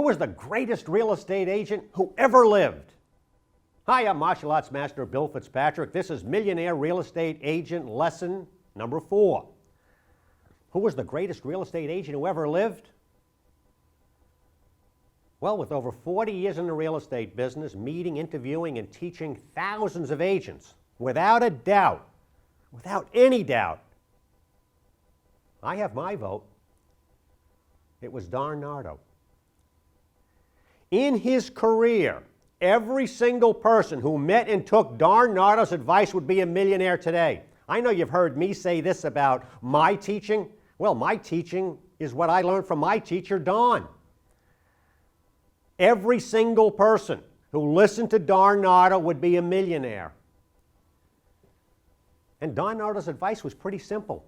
was the greatest real estate agent who ever lived? Hi, I'm martial arts master Bill FitzPatrick. This is Millionaire Real Estate Agent lesson number 4. Who was the greatest real estate agent who ever lived? Well, with over 40 years in the real estate business, meeting, interviewing, and teaching thousands of agents, without a doubt, without any doubt, I have my vote. It was Don Nardo. In his career, every single person who met and took Don Nardo's advice would be a millionaire today. I know you've heard me say this about my teaching. Well, my teaching is what I learned from my teacher, Don. Every single person who listened to Don Nardo would be a millionaire. And Don Nardo's advice was pretty simple.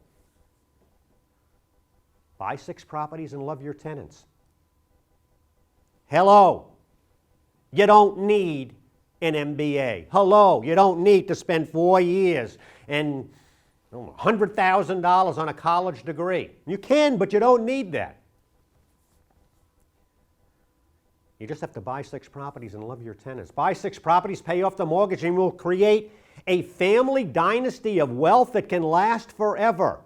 Buy 6 properties and love your tenants. Hello, you don't need an MBA. Hello, you don't need to spend 4 years and $100,000 on a college degree. You can, but you don't need that. You just have to buy 6 properties and love your tenants. Buy 6 properties, pay off the mortgage, and we'll create a family dynasty of wealth that can last forever.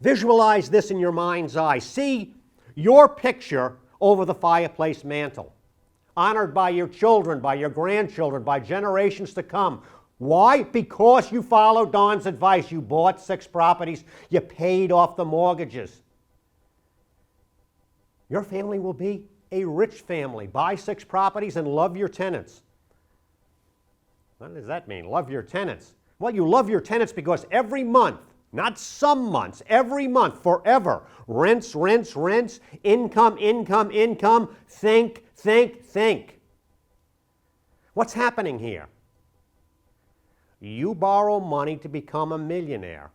Visualize this in your mind's eye. See your picture over the fireplace mantle, honored by your children, by your grandchildren, by generations to come. Why? Because you followed Don's advice. You bought 6 properties. You paid off the mortgages. Your family will be a rich family. Buy 6 properties and love your tenants. What does that mean, love your tenants? Well, you love your tenants because every month, not some months, every month, forever, rents, rents, rents, income, income, income, think, think, think. What's happening here? You borrow money to become a millionaire,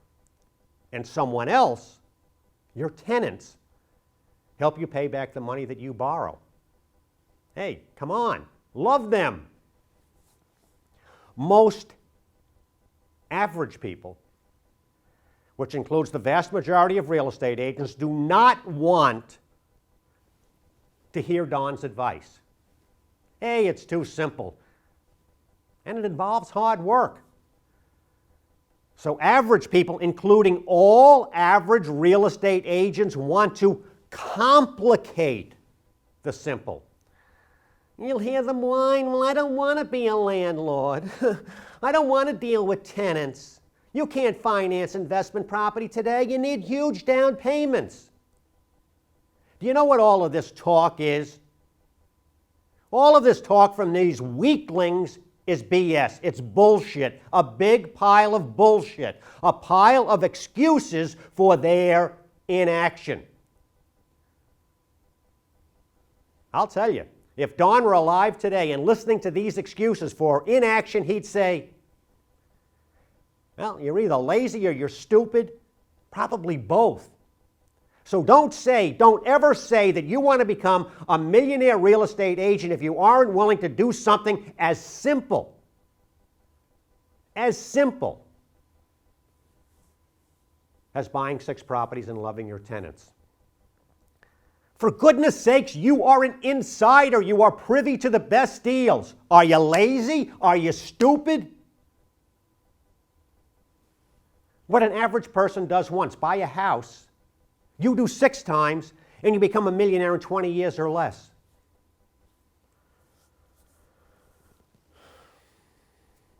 and someone else, your tenants, help you pay back the money that you borrow. Hey, come on, love them. Most average people, which includes the vast majority of real estate agents, do not want to hear Don's advice. Hey, it's too simple. And it involves hard work. So average people, including all average real estate agents, want to complicate the simple. You'll hear them whine, well, I don't want to be a landlord. I don't want to deal with tenants. You can't finance investment property today. You need huge down payments. Do you know what all of this talk is? All of this talk from these weaklings is BS. It's bullshit. A big pile of bullshit. A pile of excuses for their inaction. I'll tell you, if Don were alive today and listening to these excuses for inaction, he'd say, well, you're either lazy or you're stupid, probably both. So don't ever say that you want to become a millionaire real estate agent if you aren't willing to do something as simple as buying 6 properties and loving your tenants. For goodness sakes, you are an insider. You are privy to the best deals. Are you lazy? Are you stupid? What an average person does once, buy a house, you do 6 times, and you become a millionaire in 20 years or less.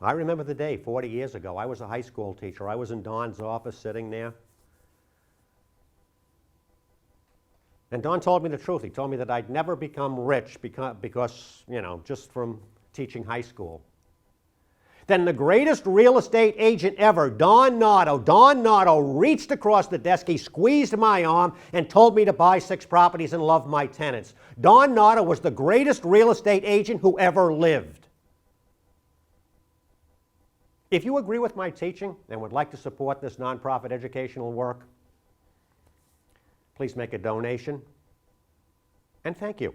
I remember the day 40 years ago. I was a high school teacher. I was in Don's office sitting there. And Don told me the truth. He told me that I'd never become rich because, just from teaching high school. Then the greatest real estate agent ever, Don Nardo reached across the desk, he squeezed my arm and told me to buy 6 properties and love my tenants. Don Nardo was the greatest real estate agent who ever lived. If you agree with my teaching and would like to support this nonprofit educational work, please make a donation, and thank you.